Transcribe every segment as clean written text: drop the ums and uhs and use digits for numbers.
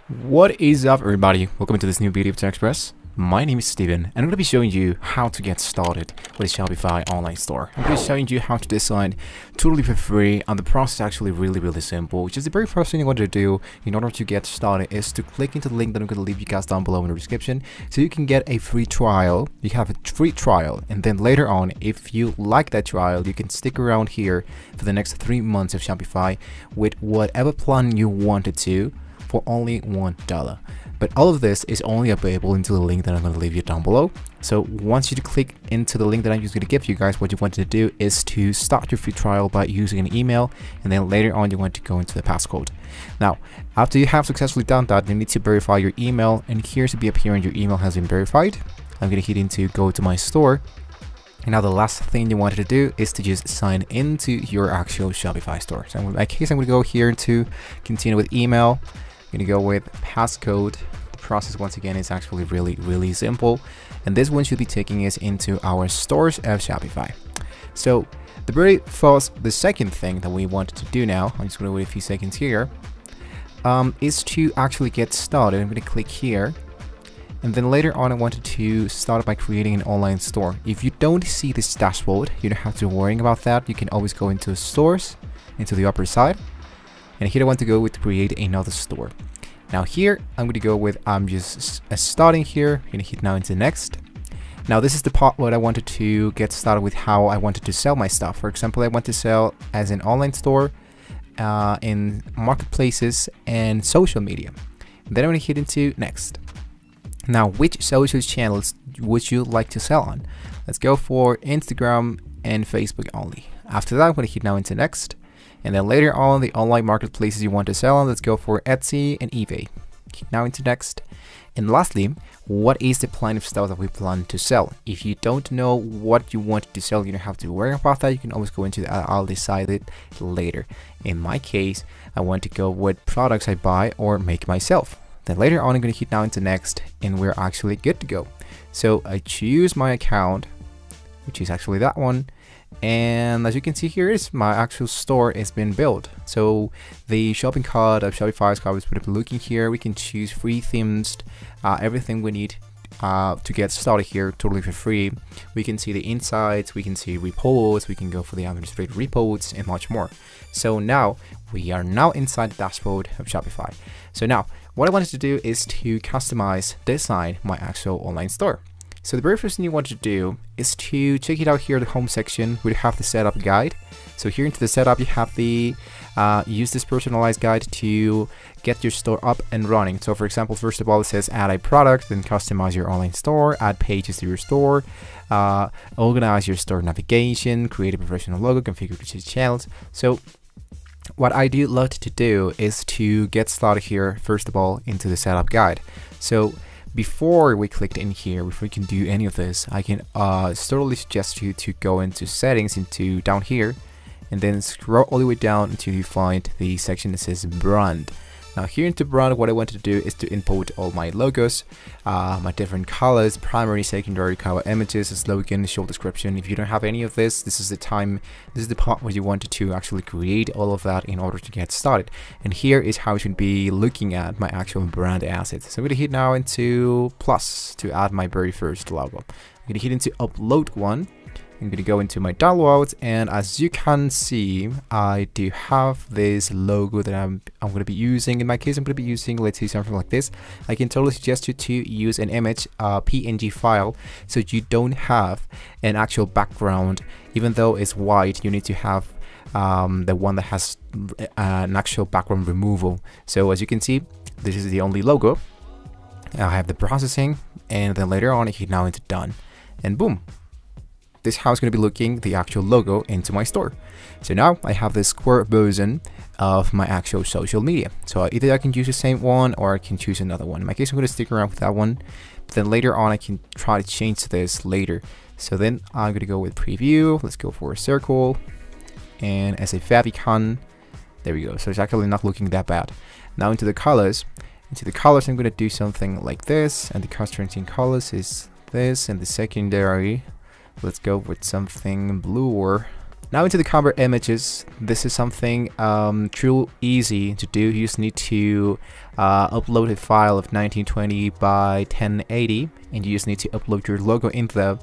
What is up, everybody? Welcome to this new video of Tech Express. My name is Steven, and I'm going to be showing you how to get started with a Shopify online store. I'm going to be showing you how to design totally for free, and the process is actually really simple. Which is the very first thing you want to do in order to get started is to click into the link that I'm going to leave you guys down below in the description, so you can get a free trial. You can have a free trial, and then later on, if you like that trial, you can stick around here for the next 3 months of Shopify with whatever plan you wanted to, for only $1. But all of this is only available into the link that I'm going to leave you down below. So once you click into the link that I'm just going to give you guys, what you want to do is to start your free trial by using an email, and then later on you want to go into the passcode. Now, after you have successfully done that, you need to verify your email, and here to be appearing your email has been verified. I'm going to hit into go to my store. And now the last thing you wanted to do is to just sign into your actual Shopify store. So in my case, I'm going to go here to continue with email. I'm going to go with passcode. The process once again is actually really simple, and this one should be taking us into our stores of Shopify. So the second thing that we want to do now, I'm just going to wait a few seconds here, is to actually get started. I'm going to click here, and then later on I wanted to start by creating an online store. If you don't see this dashboard, you don't have to worry about that. You can always go into stores, into the upper side, and here I want to go with create another store. Now here I'm going to go with I'm just starting here. I'm going to hit now into next. Now this is the part where I wanted to get started with how I wanted to sell my stuff. For example, I want to sell as an online store in marketplaces and social media. Then I'm going to hit into next. Now, which social channels would you like to sell on? Let's go for Instagram and Facebook only. After that, I'm going to hit now into next. And then later on, the online marketplaces you want to sell on, let's go for Etsy and eBay. Now into next. And lastly, what is the plan of stuff that we plan to sell? If you don't know what you want to sell, you don't have to worry about that. You can always go into that. I'll decide it later. In my case, I want to go with products I buy or make myself. Then later on, I'm going to hit now into next, and we're actually good to go. So I choose my account, which is actually that one. And as you can see here, is my actual store has been built. So the shopping cart of Shopify's card is put looking here. We can choose free themes, everything we need to get started here totally for free. We can see the insights, we can see reports, we can go for the administrative reports and much more. So now we are now inside the dashboard of Shopify. So now what I wanted to do is to customize, design my actual online store. So the very first thing you want to do is to check it out here, the home section. We have the setup guide. So here into the setup, you have the use this personalized guide to get your store up and running. So for example, first of all, it says add a product, then customize your online store, add pages to your store, organize your store navigation, create a professional logo, configure your channels. So what I do love to do is to get started here, first of all, into the setup guide. So before we clicked in here, before we can do any of this, I can totally suggest you to go into settings, into down here, and then scroll all the way down until you find the section that says brand. Now here into brand, what I want to do is to import all my logos, my different colors, primary, secondary, cover images, a slogan, short description. If you don't have any of this, this is the part where you wanted to actually create all of that in order to get started. And here is how I should be looking at my actual brand assets. So I'm going to hit now into plus to add my very first logo. I'm going to hit into upload one. I'm going to go into my downloads, and as you can see, I do have this logo that I'm going to be using. In my case, I'm going to be using, let's say, something like this. I can totally suggest you to use an image, PNG file, so you don't have an actual background. Even though it's white, you need to have the one that has an actual background removal. So as you can see, this is the only logo. I have the processing, and then later on I hit now into done, and boom. This is how it's going to be looking, the actual logo into my store. So now I have this square version of my actual social media. So either I can use the same one or I can choose another one. In my case, I'm going to stick around with that one. But then later on, I can try to change this later. So then I'm going to go with preview. Let's go for a circle. And as a favicon, there we go. So it's actually not looking that bad. Now into the colors. Into the colors, I'm going to do something like this. And the contrasting colors is this. And the secondary, let's go with something bluer. Now into the cover images. This is something true easy to do. You just need to upload a file of 1920 by 1080, and you just need to upload your logo into them.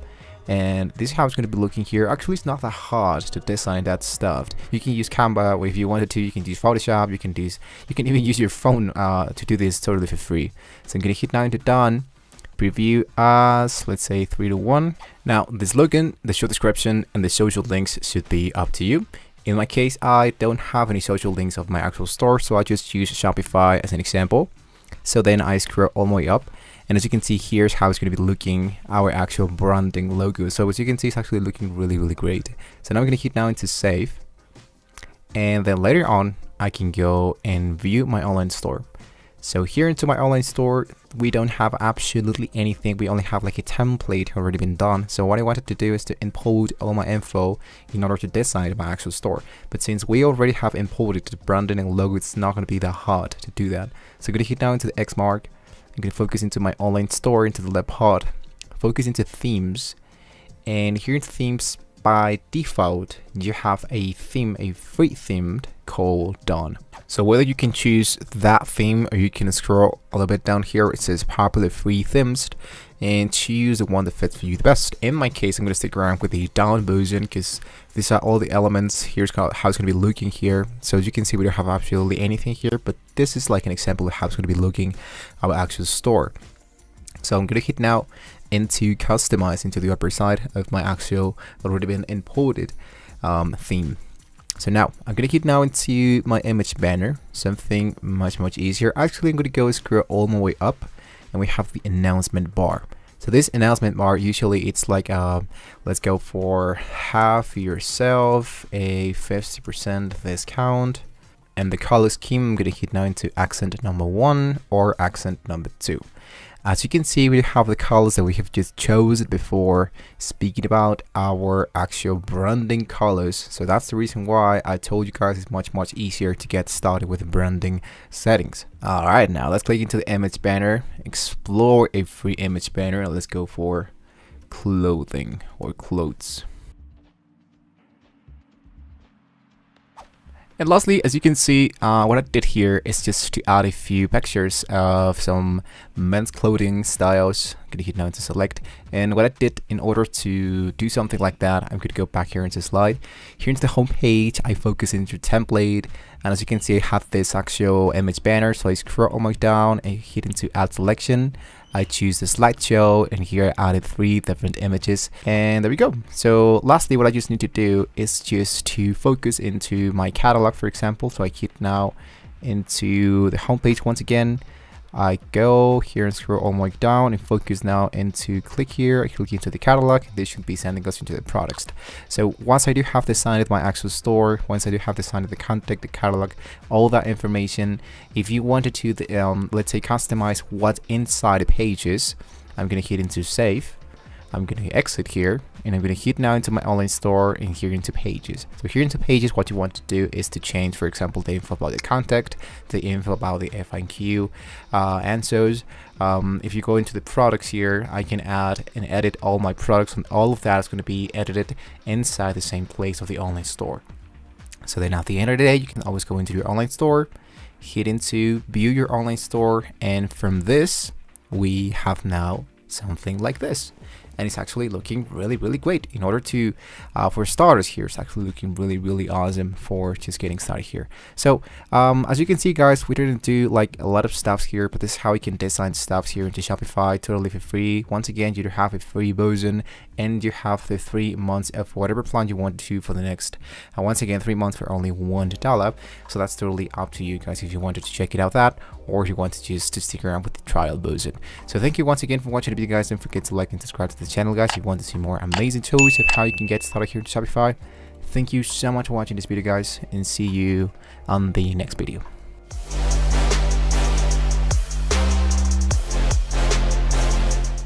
And this is how it's going to be looking here. Actually, it's not that hard to design that stuff. You can use Canva if you wanted to. You can use Photoshop. You can even use your phone to do this totally for free. So I'm going to hit now into done. Preview as, let's say, 3 to 1. Now this login, the show description, and the social links should be up to you. In my case, I don't have any social links of my actual store, so I just use Shopify as an example. So then I scroll all the way up, and as you can see, here's how it's going to be looking, our actual branding logo. So as you can see, it's actually looking really, really great. So now I'm going to hit now into save, and then later on I can go and view my online store. So here into my online store, we don't have absolutely anything. We only have like a template already been done. So what I wanted to do is to import all my info in order to design my actual store. But since we already have imported the branding and logo, it's not going to be that hard to do that. So I'm going to hit down into the X mark. I'm going to focus into my online store, into the left part, focus into themes. And here in themes, by default, you have a theme, a free theme called Dawn. So whether you can choose that theme, or you can scroll a little bit down here, it says popular free themes, and choose the one that fits for you the best. In my case, I'm going to stick around with the Dawn version because these are all the elements. Here's how it's going to be looking here. So as you can see, we don't have absolutely anything here, but this is like an example of how it's going to be looking our actual store. So I'm going to hit now into customize into the upper side of my actual already been imported theme. So now I'm going to hit now into my image banner, something much easier. Actually, I'm going to go scroll all the way up, and we have the announcement bar. So this announcement bar, usually it's like let's go for half yourself, a 50% discount, and the color scheme I'm going to hit now into accent number 1 or accent number 2. As you can see, we have the colors that we have just chosen before speaking about our actual branding colors. So that's the reason why I told you guys it's much easier to get started with the branding settings. Alright, now let's click into the image banner, explore a free image banner. Let's go for clothing or clothes. And lastly, as you can see, what I did here is just to add a few pictures of some men's clothing styles. I'm gonna hit now to select. And what I did in order to do something like that, I'm gonna go back here into slide. Here into the home page, I focus into template. And as you can see, I have this actual image banner. So I scroll all the way down and hit into add selection. I choose the slideshow, and here I added 3 different images, and there we go. So lastly, what I just need to do is just to focus into my catalog, for example. So I hit now into the homepage once again. I go here and scroll all the way down and focus now into click here. I click into the catalog. This should be sending us into the products. So once I do have designed my actual store, once I do have designed the contact, the catalog, all that information, if you wanted to, let's say, customize what's inside the pages, I'm going to hit into save. I'm going to exit here, and I'm going to hit now into my online store and here into pages. So here into pages, what you want to do is to change, for example, the info about the contact, the info about the FAQ answers. If you go into the products here, I can add and edit all my products, and all of that is going to be edited inside the same place of the online store. So then at the end of the day, you can always go into your online store, hit into view your online store, and from this, we have now something like this. And it's actually looking really great. In order to for starters here, it's actually looking really awesome for just getting started here. So as you can see, guys, we didn't do like a lot of stuff here, but this is how you can design stuff here into Shopify totally for free. Once again, you do have a free version, and you have the 3 months of whatever plan you want to for the next once again 3 months for only $1. So that's totally up to you guys if you wanted to check it out that, or if you want to just to stick around with the trial version. So thank you once again for watching the video, guys. Don't forget to like and subscribe to the channel, guys, if you want to see more amazing tools of how you can get started here in Shopify. Thank you so much for watching this video, guys, and see you on the next video.